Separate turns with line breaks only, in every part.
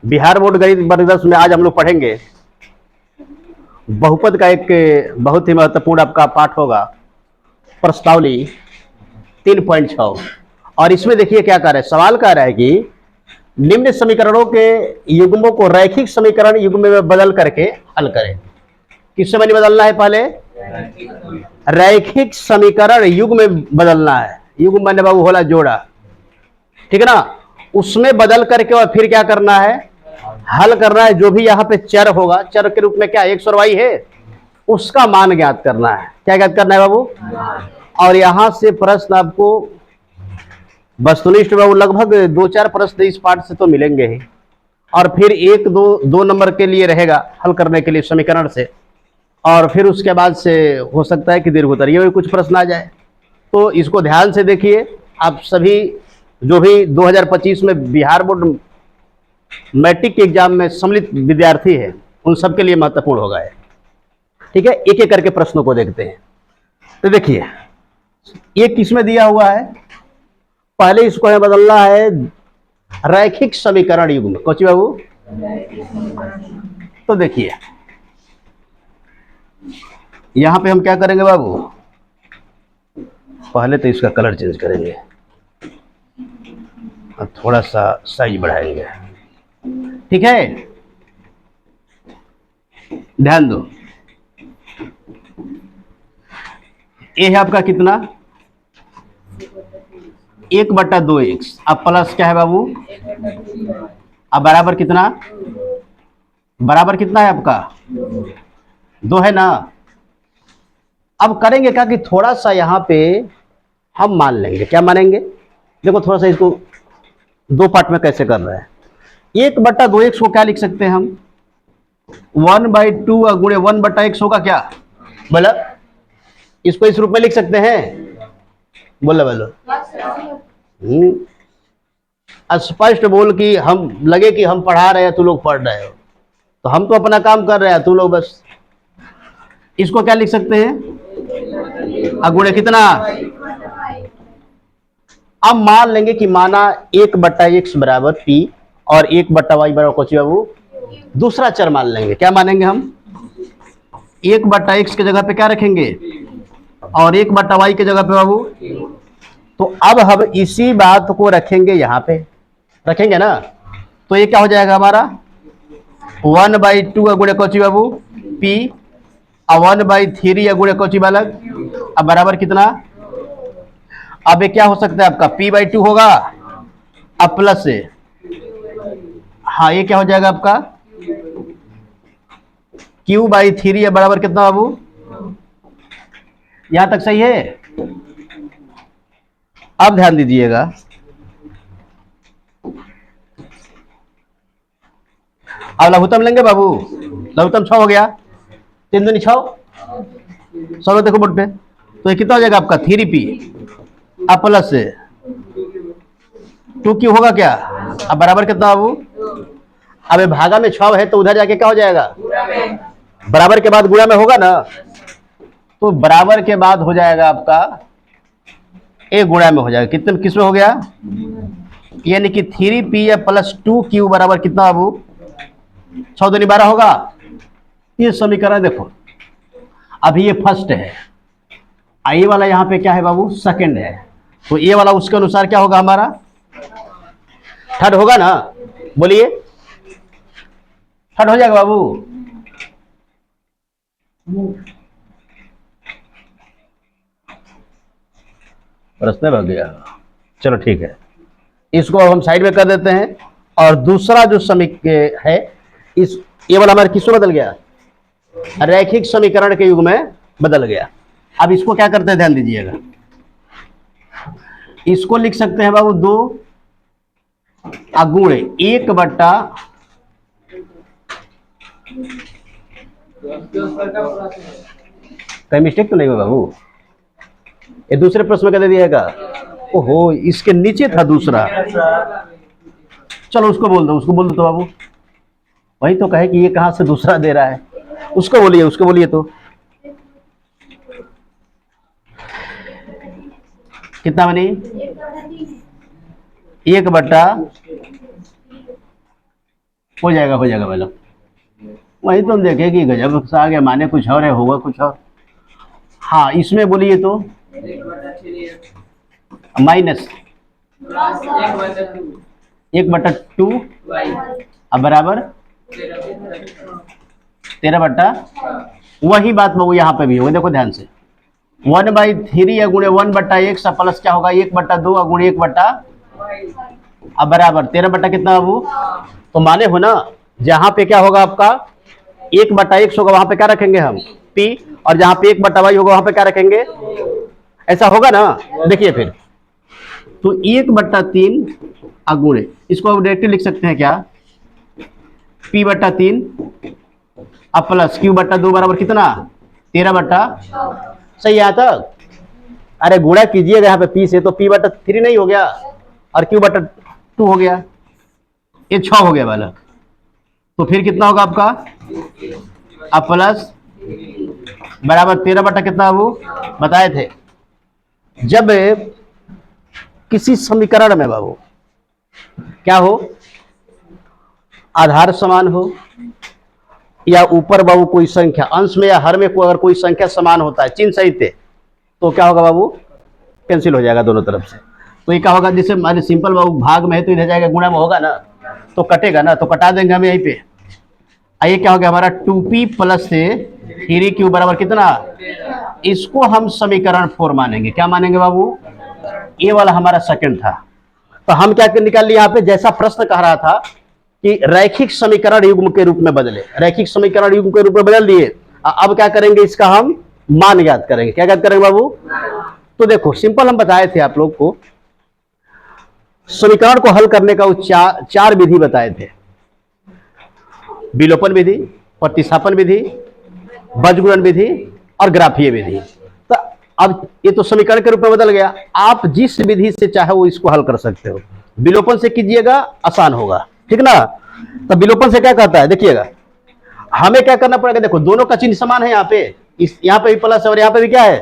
Bihar board गणित वर्ग 10 में आज हम लोग पढ़ेंगे बहुपद का एक बहुत ही महत्वपूर्ण आपका पाठ होगा, प्रश्नावली 3.6। और इसमें देखिए क्या कह रहा है, सवाल कह रहा है कि निम्न समीकरणों के युग्मों को रैखिक समीकरण युग्म में बदल करके हल करें। किससे मैंने बदलना है? पहले रैखिक समीकरण युग्म में बदलना है। युग्म मैंने बाबू होला जोड़ा, ठीक है ना? उसमें बदल करके और फिर क्या करना है? हल करना है। जो भी यहाँ पे चर होगा, चर के रूप में क्या एक्स और वाई है, उसका मान ज्ञात करना है। क्या ज्ञात करना है बाबू? और यहां से प्रश्न आपको वस्तुनिष्ठ बाबू लगभग 2-4 प्रश्न इस पाठ से तो मिलेंगे ही, और फिर 1-2 नंबर के लिए रहेगा हल करने के लिए समीकरण से, और फिर उसके बाद से हो सकता है कि दीर्घोत्तर ये भी कुछ प्रश्न आ जाए। तो इसको ध्यान से देखिए। आप सभी जो भी 2025 में बिहार बोर्ड मैट्रिक के एग्जाम में सम्मिलित विद्यार्थी है, उन सबके लिए महत्वपूर्ण होगा। ठीक है, एक एक करके प्रश्नों को देखते हैं। तो देखिए ये किसमें दिया हुआ है, पहले इसको हमें बदलना है रैखिक समीकरण युग्म। कोची बाबू? तो देखिए यहां पे हम क्या करेंगे बाबू, पहले तो इसका कलर चेंज करेंगे और थोड़ा सा साइज बढ़ाएंगे। ठीक है, ध्यान दो। ये है आपका कितना? 1/2x। अब प्लस क्या है बाबू? अब बराबर कितना? बराबर कितना है आपका? 2 है ना? अब करेंगे क्या कि थोड़ा सा यहाँ पे हम मान लेंगे। क्या मानेंगे? देखो थोड़ा सा इसको 2 पार्ट में कैसे कर रहे हैं। 1/2x को क्या लिख सकते हैं हम? 1/2 गुणे 1/x होगा क्या? बोला, इसको इस रूप में लिख सकते हैं। बोलो बोलो, स्पष्ट बोल कि हम लगे कि हम पढ़ा रहे हैं, तू लोग पढ़ रहे हो। तो हम तो अपना काम कर रहे हैं, तू लोग बस। इसको क्या लिख सकते हैं? गुणे कितना? अब मान लेंगे कि माना 1/x बराबर p और 1/y बराबर कुछ बाबू दूसरा चर मान लेंगे। क्या मानेंगे हम? 1/x के जगह पे क्या रखेंगे और 1/y के जगह पे बाबू। तो अब हम इसी बात को रखेंगे यहाँ पे, रखेंगे ना? तो ये क्या हो जाएगा हमारा? 1/2 गुणे कोची बाबू p और 1/3 गुणे कोची बालक। अब बराबर कितना? अब ये क्या हो सकता है आपका? p/2 होगा। अब प्लस से, हाँ ये क्या हो जाएगा आपका? q/3 बराबर कितना बाबू? यहां तक सही है? अब ध्यान दीजिएगा, अब लघुत्तम लेंगे बाबू। लघुत्तम 6 हो गया, 3 दूनी 6, 16 देखो बोर्ड पे। तो ये कितना हो जाएगा आपका? 3p। अब प्लस से 2q होगा क्या? अब बराबर कितना बाबू? अब ये भागा में 6 है तो उधर जाके क्या हो जाएगा? बराबर के बाद गुणा में होगा ना? तो बराबर के बाद हो जाएगा आपका ए गुणा में हो जाएगा। कितने किस में हो गया? यानी कि 3p प्लस 2q बराबर कितना बाबू? 6 दूनी 12 होगा। ये समीकरण देखो, अभी ये फर्स्ट है, ये वाला यहाँ पे क्या है बाबू? सेकंड है। तो ये वाला उसके अनुसार क्या होगा हमारा? थर्ड होगा ना? बोलिए, थर्ड हो जाएगा बाबू। प्रश्न भग गया। चलो ठीक है, इसको हम साइड में कर देते हैं। और दूसरा जो समीकरण है, इस ये वाला हमारे किसमें बदल गया? रैखिक समीकरण के युग में बदल गया। अब इसको क्या करते हैं, ध्यान दीजिएगा। इसको लिख सकते हैं बाबू 2 गुणे 1/, कहीं मिस्टेक तो नहीं होगा बाबू? ये दूसरे प्रश्न में क्या दे दिएगा? ओहो, इसके नीचे था दूसरा। चलो उसको बोल दो, उसको बोल दो तो बाबू। वही तो कहे कि ये कहां से दूसरा दे रहा है। उसको बोलिए, उसको बोलिए। तो कितना बनी? 1/, हो जाएगा वाला। वही तुम देखे कि गजब सा आ गया, माने कुछ और है, होगा कुछ और। हाँ इसमें बोलिए तो माइनस 1/2 अब बराबर 13/, वही बात वो यहाँ पे भी होगी, देखो ध्यान से। 1/3 अगुणे 1/1 सा प्लस क्या होगा 1/2 अगुणे 1 अब बराबर 13 कितना बाबू। तो माने हो ना, जहां पे क्या होगा आपका 1/x होगा वहां पे क्या रखेंगे हम p, और जहां पे 1/y होगा वहां पे क्या रखेंगे, ऐसा होगा ना। देखिए फिर तो 1/3 अगुणे, इसको आप डायरेक्टली लिख सकते हैं क्या, p/3 अब प्लस q/2 बराबर कितना 13 सही है तक। अरे गुणा कीजिएगा यहाँ पे p से, तो p/3 नहीं हो गया और q/2 हो गया, ये 6 हो गया वाला। तो फिर कितना होगा आपका अब प्लस बराबर 13 कितना वो बताए थे। जब किसी समीकरण में बाबू क्या हो, आधार समान हो या ऊपर बाबू कोई संख्या अंश में या हर में अगर कोई संख्या समान होता है चिन्ह सहित थे, तो क्या होगा बाबू कैंसिल हो जाएगा दोनों तरफ से। तो ये क्या होगा, जैसे हमारे सिंपल बाबू भाग में है तो इधर जाएगा, गुणा में होगा ना तो कटेगा ना, तो कटा देंगे हम यहीं पे। आइए क्या हो गया हमारा 2p प्लस से 3q बराबर कितना, इसको हम समीकरण 4 मानेंगे। क्या मानेंगे बाबू, ये वाला हमारा सेकंड था। तो हम क्या निकाल लिए यहाँ पे, जैसा प्रश्न कह रहा था कि रैखिक समीकरण युग्म के रूप में बदले, रैखिक समीकरण युग्म के रूप में बदल दिए। अब क्या करेंगे, इसका हम मान याद करेंगे। क्या याद करेंगे बाबू, तो देखो सिंपल हम बताए थे आप लोग को, समीकरण को हल करने का चार विधि बताए थे, विलोपन विधि, प्रतिस्थापन विधि, बीजगुणन विधि और ग्राफीय विधि। तो अब ये तो समीकरण के रूप में बदल गया, आप जिस विधि से चाहे वो इसको हल कर सकते हो। विलोपन से कीजिएगा आसान होगा, ठीक ना। तो विलोपन से क्या कहता है, देखिएगा हमें क्या करना पड़ेगा, देखो दोनों का चिन्ह समान है यहाँ पे, यहाँ पे भी प्लस है और यहाँ पे भी क्या है।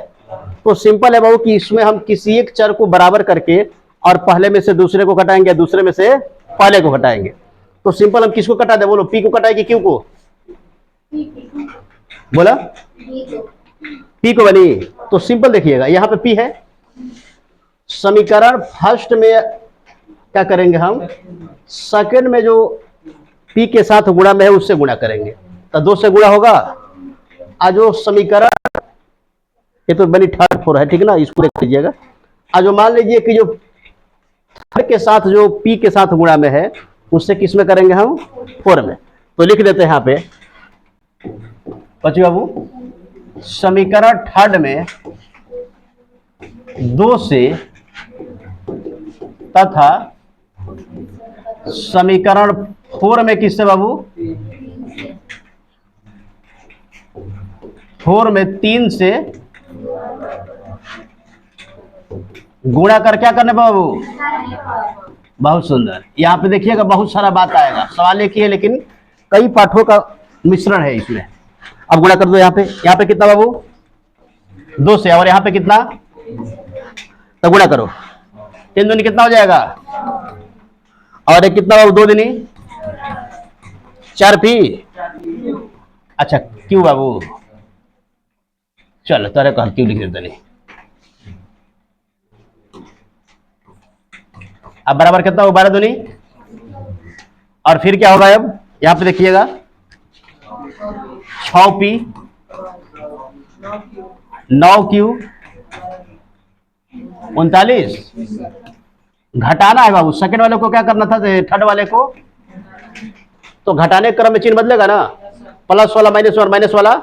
तो सिंपल है बाबू कि इसमें हम किसी एक चर को बराबर करके और पहले में से दूसरे को घटाएंगे, दूसरे में से पहले को घटाएंगे। तो सिंपल हम किसको कटा दे, बोलो पी को कटाएगी क्यू को, बोला पी को बनी। तो सिंपल देखिएगा यहाँ पे पी है, समीकरण फर्स्ट में क्या करेंगे हम, सेकंड में जो पी के साथ गुणा में है उससे गुणा करेंगे, तो 2 से गुणा होगा। आज जो समीकरण ये तो बनी थर्ड 4 है, ठीक ना, इसको देख लीजिएगा। आज जो मान लीजिए कि जो थर्ड के साथ जो पी के साथ गुणा में है उससे किस में करेंगे हम 4 में। तो लिख देते हैं यहाँ पे बच्चे बाबू, समीकरण थर्ड में 2 से तथा समीकरण 4 में किससे बाबू, 4 में 3 से गुणा कर क्या करने बाबू, बहुत सुंदर। यहाँ पे देखिएगा बहुत सारा बात आएगा, सवाल एक ही है लेकिन कई पाठों का मिश्रण है इसमें। अब गुणा कर दो, यहाँ पे कितना बाबू 2 से, और यहाँ पे कितना, तो गुणा करो, 3 दूनी कितना हो जाएगा, और एक कितना बाबू 2 दूनी 4 पी, अच्छा क्यों बाबू, चलो तारे कहा क्यों लिख देते नहीं। अब बराबर कितना हो 12 दूनी, और फिर क्या होगा, अब यहां पे देखिएगा 6p 9q 39, घटाना है बाबू। सेकंड वाले को क्या करना था, थर्ड वाले को, तो घटाने के क्रम में चिन्ह बदलेगा ना, प्लस वाला माइनस और माइनस वाला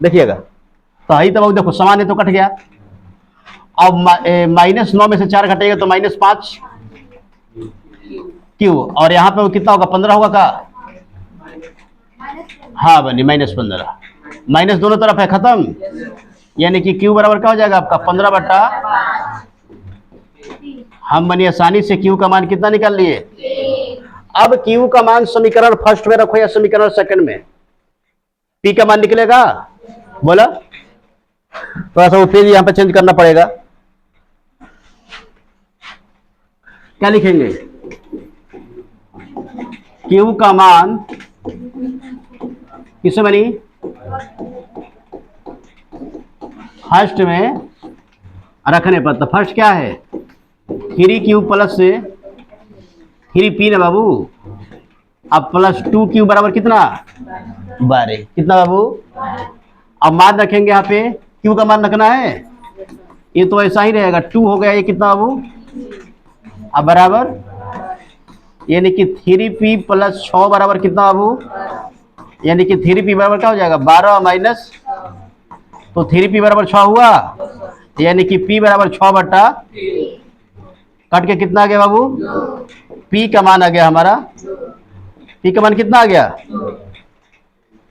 देखिएगा। तो ही तो बाबू देखो समान है तो कट गया। अब -9 में से 4 घटेगा तो -5 क्यों, और यहाँ पे कितना होगा 15 होगा का, हाँ बनी -15, माइनस दोनों तरफ है खत्म, यानी कि क्यू बराबर क्या हो जाएगा आपका 15/, हम बनी आसानी से क्यू का मान कितना निकाल लिए। अब क्यू का मान समीकरण फर्स्ट में रखो या समीकरण सेकंड में, पी का मान निकलेगा, बोला थोड़ा सा वो फिर यहां पे चेंज करना पड़ेगा। क्या लिखेंगे, क्यू का मान किससे बनी, फर्स्ट में रखने पर। तो फर्स्ट क्या है 3q प्लस से 3p ना बाबू, अब प्लस 2q बराबर कितना 12, कितना बाबू। अब मान रखेंगे यहाँ पे, q का मान रखना है, ये तो ऐसा ही रहेगा 2 हो गया, ये कितना बाबू अब बराबर, यानी कि 3p प्लस 6 बराबर कितना बाबू, यानी कि 3p बराबर क्या हो जाएगा 12 माइनस, तो 3p बराबर 6 हुआ, यानी कि p बराबर 6 बटा, कट के कितना आ गया बाबू, p का मान आ गया हमारा, p का मान कितना आ गया,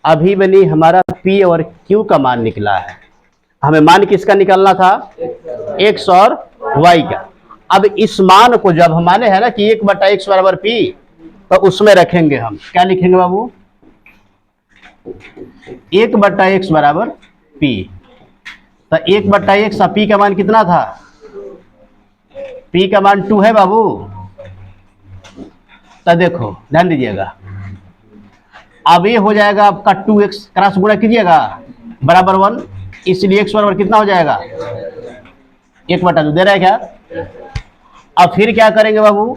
अभी बनी हमारा p और q का मान निकला है। हमें मान किसका निकालना था, x और y का। अब इस मान को जब हमारे है ना कि 1 बटा x बराबर p, तो उसमें रखेंगे हम, क्या लिखेंगे बाबू, 1 बटा x बराबर p। तो 1 बटा x, p का मान कितना था, p का मान 2 है बाबू। तो देखो ध्यान दीजिएगा, अब ये हो जाएगा आपका 2x, क्रॉस गुणा कीजिएगा बराबर 1, इसलिए x बराबर कितना हो जाएगा 1 बटा 2, दे रहा है क्या। अब फिर क्या करेंगे बाबू,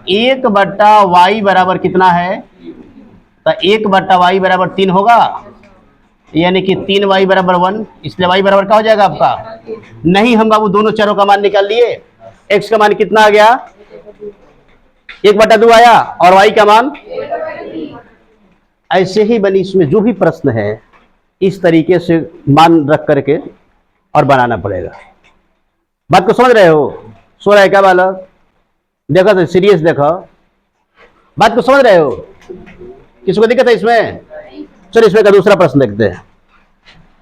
1 बटा y बराबर कितना है, तो 1 बटा y बराबर 3 होगा, यानी कि 3y बराबर 1, इसलिए y बराबर क्या हो जाएगा आपका, नहीं हम बाबू दोनों चरों का मान निकाल लिए, x का मान कितना आ गया 1 बटा 2 आया, और y का मान, ऐसे ही बनी इसमें जो भी प्रश्न है इस तरीके से मान रख करके और बनाना पड़ेगा। बात को समझ रहे हो, सो रहा है क्या बालक, देखो तो सीरियस देखो, बात को समझ रहे हो, किसी को दिक्कत है इसमें। चलो इसमें का दूसरा प्रश्न देखते हैं,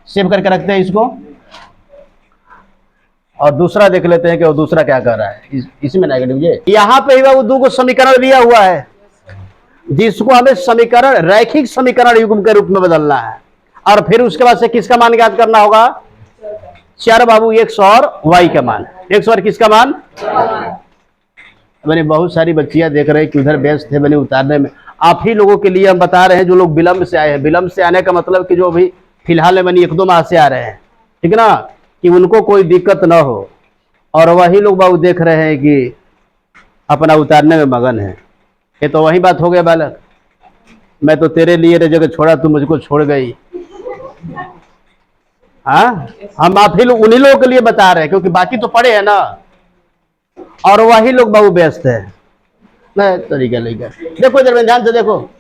सेव करके रखते हैं इसको, और दूसरा देख लेते हैं कि वो दूसरा क्या कर रहा है। इसमें नेगेटिव ये यहाँ पे ही बाबू 2 को समीकरण दिया हुआ है, जिसको हमें समीकरण रैखिक समीकरण युग्म के रूप में बदलना है, और फिर उसके बाद से किसका मान ज्ञात करना होगा, 4 बाबू x और y का मान, x और किसका मान। मैंने बहुत सारी बच्चियां देख रहे हैं कि उधर व्यस्त थे मैंने उतारने में, आप ही लोगों के लिए हम बता रहे हैं जो लोग विलंब से आए हैं। विलंब से आने का मतलब कि जो अभी फिलहाल मैंने 1-2 माह से आ रहे हैं, ठीक ना, कि उनको कोई दिक्कत ना हो, और वही लोग बाबू देख रहे हैं कि अपना उतारने में मगन है। ये तो वही बात हो गया बालक, मैं तो तेरे लिए रे जगह छोड़ा, तू मुझको छोड़ गई। हाँ, हम आप ही लोग उन्हीं लोगों के लिए बता रहे हैं, क्योंकि बाकी तो पढ़े हैं ना, और वही लोग बाबू व्यस्त है। नहीं तरीका लेकर देखो, जब ध्यान से देखो,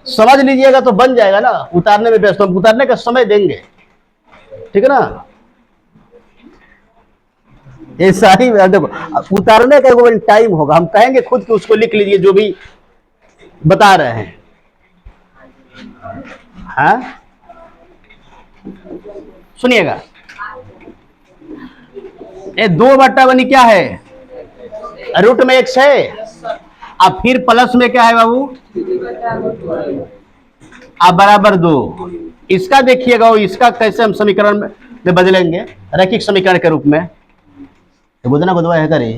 समझ लीजिएगा तो बन जाएगा ना। उतारने में व्यस्त, हम उतारने का समय देंगे, ठीक है ना। ये सारी देखो, उतारने का कोई टाइम होगा, हम कहेंगे खुद कि उसको लिख लीजिए जो भी बता रहे हैं। हाँ सुनिएगा, ये 2 बट्टा बनी क्या है, रूट में x है, अब फिर प्लस में क्या है बाबू, अब बराबर 2। इसका देखिएगा, इसका कैसे हम समीकरण में बदलेंगे, रैखिक समीकरण के रूप में। तो बुधना बुधवा है करे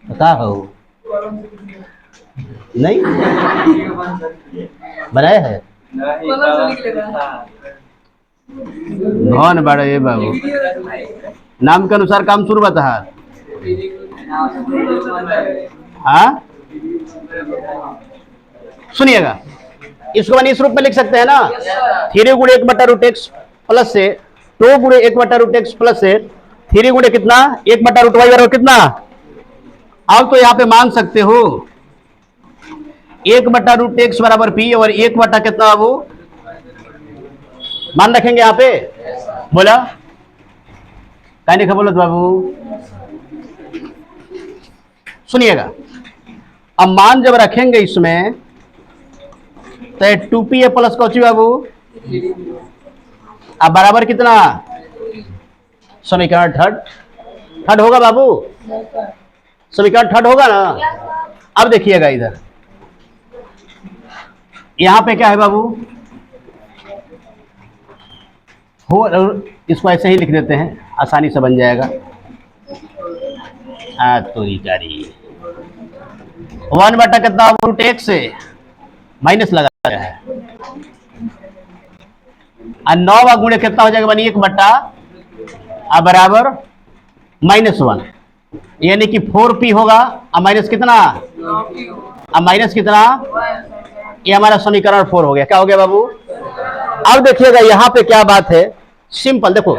पता हो नहीं बनाए है कौन बड़ा ये बाबू, नाम के अनुसार काम शुरू बता। हाँ सुनिएगा, इसको मैंने इस रूप में लिख सकते हैं ना, 3 गुणे 1 बटा रूट एक्स प्लस से 2 गुणे 1 बटा रूट एक्स प्लस से 3 गुणे कितना 1 बटा रूट वाई बराबर कितना। अब तो यहां पे मान सकते हो 1 बटा रूट एक्स बराबर पी, और 1 बटा कितना वो मान रखेंगे यहां पे, बोला कहीं नहीं बोलो बाबू। सुनिएगा, अब मान जब रखेंगे इसमें तो 2p प्लस कौची बाबू, अब बराबर कितना, समीकरण थर्ड होगा बाबू, समीकरण थर्ड होगा ना। अब देखिएगा इधर, यहां पे क्या है बाबू, हो इसको ऐसे ही लिख देते हैं, आसानी से बन जाएगा। तो 1 बटा कितना रूट एक्स से माइनस लगा है, और 9 गुणे कितना हो जाएगा बनी 1 बटा अब बराबर -1, यानी कि 4p होगा। अब माइनस कितना, अब माइनस कितना, ये हमारा समीकरण 4 हो गया। क्या हो गया बाबू? अब देखिएगा यहां पे क्या बात है, सिंपल देखो,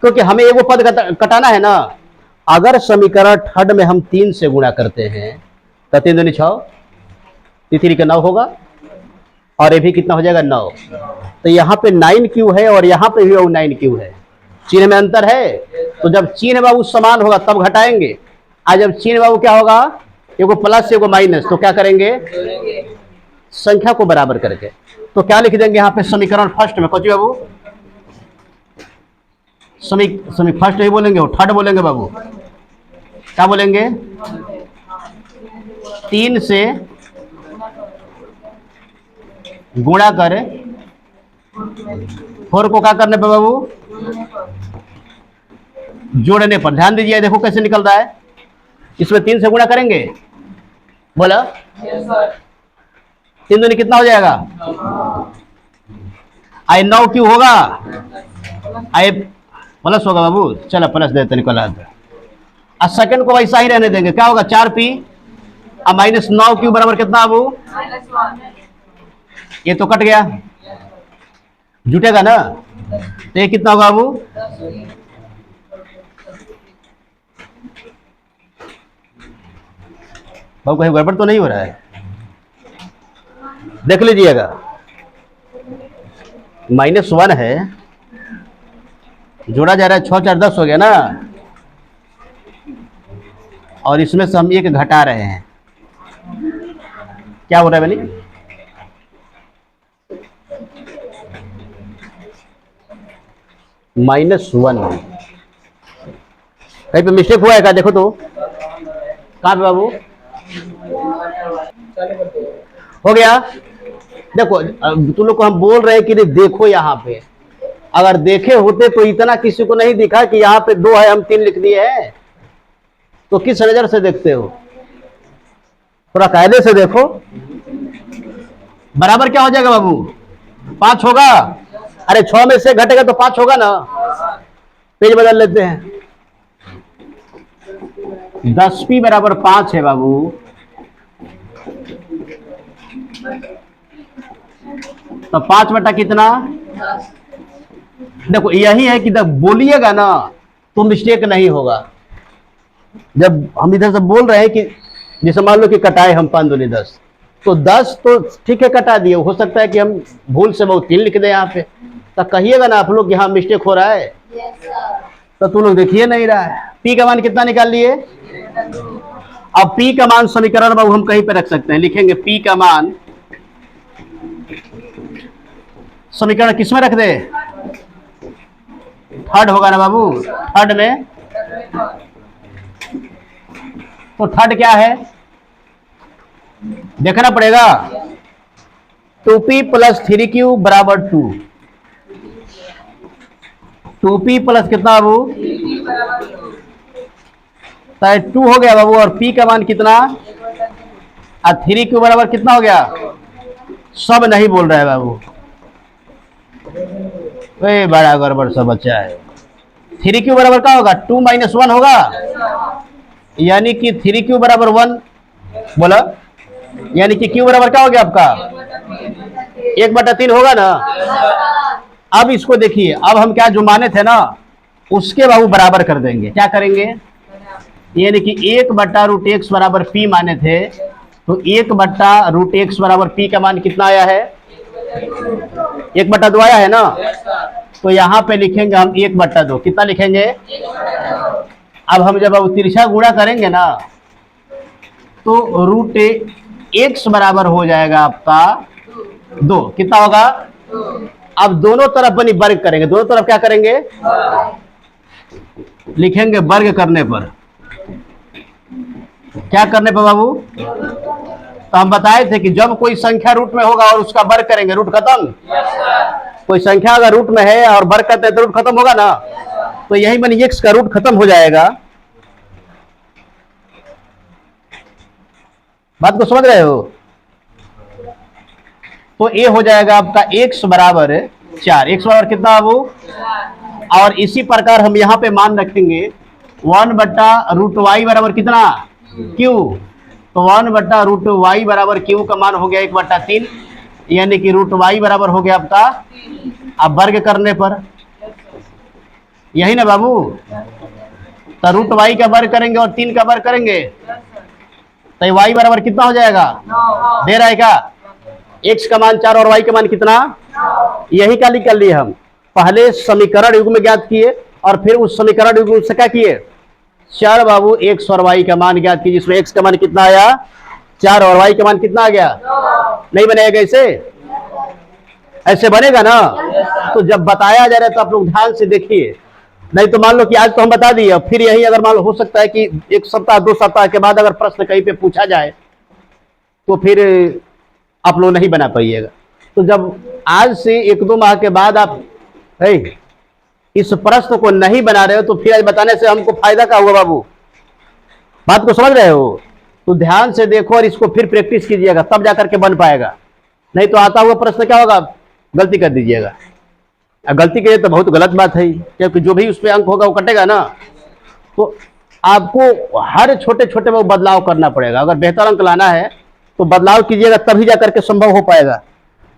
क्योंकि हमें वो पद कटाना है ना। अगर समीकरण थर्ड में हम 3 से गुणा करते हैं तो 3 दूनी 6, 3 का 9 होगा, और ये भी कितना हो जाएगा 9। तो यहाँ पे 9q है और यहाँ पे भी 9q है, चिन्ह में अंतर है। तो जब चिन्ह बाबू समान होगा तब घटाएंगे, आज जब चिन्ह बाबू क्या होगा, एगो प्लस एगो माइनस, तो क्या करेंगे संख्या को बराबर करके। तो क्या लिख देंगे यहाँ पे समीकरण फर्स्ट में, कोची बाबू फर्स्ट नहीं बोलेंगे, वो थर्ड बोलेंगे बाबू। क्या बोलेंगे, 3 से गुणा करे 4 को क्या करने पर बाबू, जोड़ने पर। ध्यान दीजिए, देखो कैसे निकल रहा है, इसमें 3 से गुणा करेंगे, बोला 3 दूनी कितना हो जाएगा, आई 9q होगा, आई प्लस होगा बाबू, चलो प्लस देते निकल आता। और सेकंड को वैसा ही रहने देंगे, क्या होगा 4p और -9q बराबर कितना बाबू, ये तो कट गया, जुटेगा ना, तो ये कितना होगा बाबू, बाबू कहीं गड़बड़ तो नहीं हो रहा है, देख लीजिएगा। -1 है, जोड़ा जा रहा है, 6 4 10 हो गया ना, और इसमें से हम एक घटा रहे हैं, क्या हो रहा है बनी, -1। कहीं पे मिस्टेक हुआ है क्या, देखो तो कहाँ पे बाबू हो गया। देखो तुम लोग को हम बोल रहे हैं कि देखो, यहाँ पे अगर देखे होते तो इतना किसी को नहीं दिखा कि यहाँ पे 2 है, हम 3 लिख दिए हैं। तो किस नजर से देखते हो, थोड़ा कायदे से देखो। बराबर क्या हो जाएगा बाबू, 5 होगा, अरे 6 में से घटेगा तो 5 होगा ना। पेज बदल लेते हैं, 10p बराबर 5 है बाबू, तो 5 बटा कितना, देखो यही है कि जब बोलिएगा ना तो मिस्टेक नहीं होगा। जब हम इधर से बोल रहे हैं कि जैसे मान लो कि कटाए हम 5 दूनी 10, तो 10 तो ठीक है कटा दिए, हो सकता है कि हम भूल से बहुत 3 लिख दें यहाँ पे, तो कहिएगा ना आप लोग कि हाँ मिस्टेक हो रहा है। तो तुम लोग देखिए नहीं रहा है। पी का मान कितना निकाल लिए, अब पी का मान समीकरण बाबू हम कहीं पे रख सकते हैं, लिखेंगे पी का मान समीकरण किस में रख दे, थर्ड होगा ना बाबू, थर्ड में। तो थर्ड क्या है देखना पड़ेगा, 2p + 3q बराबर 2, 2p प्लस कितना बाबू, तो 2 हो गया बाबू, और p का मान कितना, और 3q बराबर कितना हो गया, सब नहीं बोल रहा है बाबू, वे बड़ा गड़बड़ सा बच्चा है। 3q बराबर क्या होगा, 2 - 1 होगा, यानी कि 3q बराबर 1, बोला, यानी कि q बराबर क्या हो गया आपका 1/3 होगा ना। अब इसको देखिए, अब हम क्या जो माने थे ना उसके बाबू बराबर कर देंगे, क्या करेंगे, यानी कि 1/√x बराबर p माने थे, तो 1/√x बराबर p का मान कितना आया है, 1/2 आया है ना। तो यहाँ पे लिखेंगे हम 1/2, कितना लिखेंगे। अब हम जब अब तिरछा गुणा करेंगे ना तो √x बराबर हो जाएगा आपका 2, कितना होगा। अब दोनों तरफ बनी वर्ग करेंगे, दोनों तरफ क्या करेंगे, लिखेंगे वर्ग करने पर, क्या करने पर बाबू, तो हम बताए थे कि जब कोई संख्या रूट में होगा और उसका वर्ग करेंगे, रूट खत्म। कोई संख्या अगर रूट में है और वर्ग करते हैं तो रूट खत्म होगा ना, तो यही बनी x का रूट खत्म हो जाएगा, बात को समझ रहे हो? तो ये हो जाएगा आपका x बराबर 4। x बराबर कितना बाबू? और इसी प्रकार हम यहाँ पे मान रखेंगे 1/√y बराबर कितना? q। तो 1/√y बराबर q का मान हो गया 1/3, यानी कि √y बराबर हो गया आपका, अब वर्ग करने पर, यही ना बाबू? तो √y का वर्ग करेंगे और 3 का वर्ग करेंगे तो y बराबर कितना हो जाएगा? दे रहा है क्या? x का मान 4 और y का मान कितना? यही का निकल लिए हम। पहले समीकरण युग्म ज्ञात किए और फिर उस समीकरण युग्म से क्या किए? 4 बाबू x और y का मान ज्ञात किए, जिसमें x का मान कितना आया? 4 और y का मान कितना आ गया? नहीं बनेगा ऐसे? ऐसे बनेगा ना? तो जब बताया जा रहा है तो आप लोग ध्यान से देखिए, नहीं तो मान लो कि आज तो हम बता दिए, फिर यही अगर मान लो हो सकता है कि 1 सप्ताह 2 सप्ताह के बाद अगर प्रश्न कहीं पे पूछा जाए तो फिर आप लोग नहीं बना पाइएगा। तो जब आज से 1-2 माह के बाद आप इस प्रश्न को नहीं बना रहे हो तो फिर आज बताने से हमको फायदा क्या हुआ बाबू? बात को समझ रहे हो? तो ध्यान से देखो और इसको फिर प्रैक्टिस कीजिएगा, तब जाकर के बन पाएगा। नहीं तो आता हुआ प्रश्न क्या होगा? गलती कर दीजिएगा। गलती की तो बहुत गलत बात है, क्योंकि जो भी उस पर अंक होगा वो कटेगा ना। तो आपको हर छोटे छोटे में बदलाव करना पड़ेगा। अगर बेहतर अंक लाना है तो बदलाव कीजिएगा, तभी जाकर के संभव हो पाएगा।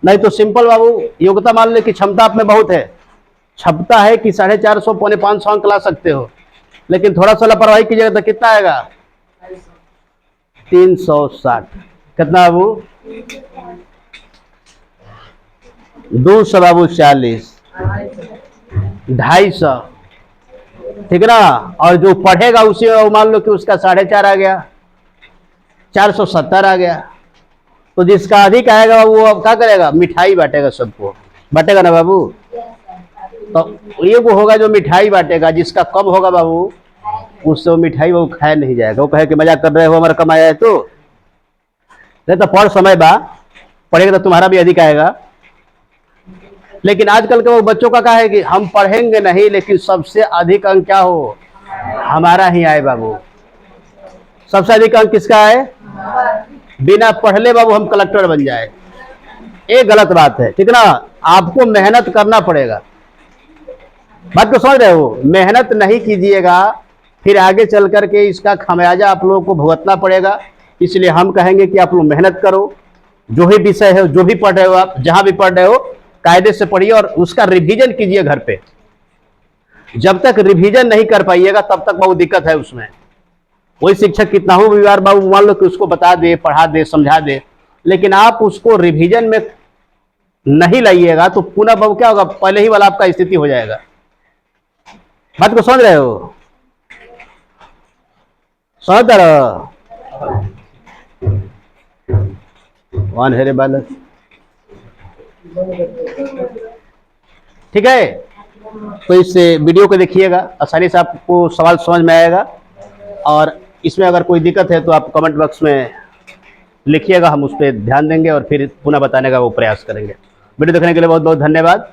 नहीं तो सिंपल बाबू, योग्यता मान ले कि क्षमता आप में बहुत है, क्षमता है कि 450 पौने 500 अंक ला सकते हो, लेकिन थोड़ा सा लापरवाही कीजिएगा तो कितना आएगा? 360। कितना बाबू? 200 बाबू 40, 250, ठीक ना? और जो पढ़ेगा उसी मान लो कि उसका 4.5 आ गया, 470 आ गया। तो जिसका अधिक आएगा वो अब क्या करेगा? मिठाई बांटेगा, सबको बांटेगा ना बाबू? तो ये वो होगा जो मिठाई बांटेगा, जिसका कम होगा बाबू उससे वो मिठाई वो खाया नहीं जाएगा। वो कहे कि मजाक कर रहे हो, हमारा कमाया है तो नहीं। तो पढ़ समय बा पढ़ेगा तो तुम्हारा भी अधिक आएगा। लेकिन आजकल के वो बच्चों का क्या है कि हम पढ़ेंगे नहीं, लेकिन सबसे अधिक अंक क्या हो? हमारा ही आए बाबू। सबसे अधिक अंक किसका है? बिना पढ़ले बाबू हम कलेक्टर बन जाए, ये गलत बात है, ठीक ना? आपको मेहनत करना पड़ेगा। बात को समझ रहे हो? मेहनत नहीं कीजिएगा फिर आगे चल करके इसका खमियाजा आप लोगों को भुगतना पड़ेगा। इसलिए हम कहेंगे कि आप लोग मेहनत करो, जो भी विषय है, जो भी पढ़ रहे हो, आप जहां भी पढ़ रहे हो कायदे से पढ़िए और उसका रिवीजन कीजिए घर पे। जब तक रिवीजन नहीं कर पाइएगा तब तक बहुत दिक्कत है उसमें। वही शिक्षक कितना हो बार बाबू मान लो कि उसको बता दे, पढ़ा दे, समझा दे, लेकिन आप उसको रिवीजन में नहीं लाइएगा तो पुनः बाबू क्या होगा? पहले ही वाला आपका स्थिति हो जाएगा। बात को समझ रहे हो? समझ रहे? वन हेरे बालक, ठीक है? तो इस वीडियो को देखिएगा, आसानी से आपको सवाल समझ में आएगा। और इसमें अगर कोई दिक्कत है तो आप कमेंट बॉक्स में लिखिएगा, हम उस पर ध्यान देंगे और फिर पुनः बताने का वो प्रयास करेंगे। वीडियो देखने के लिए बहुत बहुत धन्यवाद।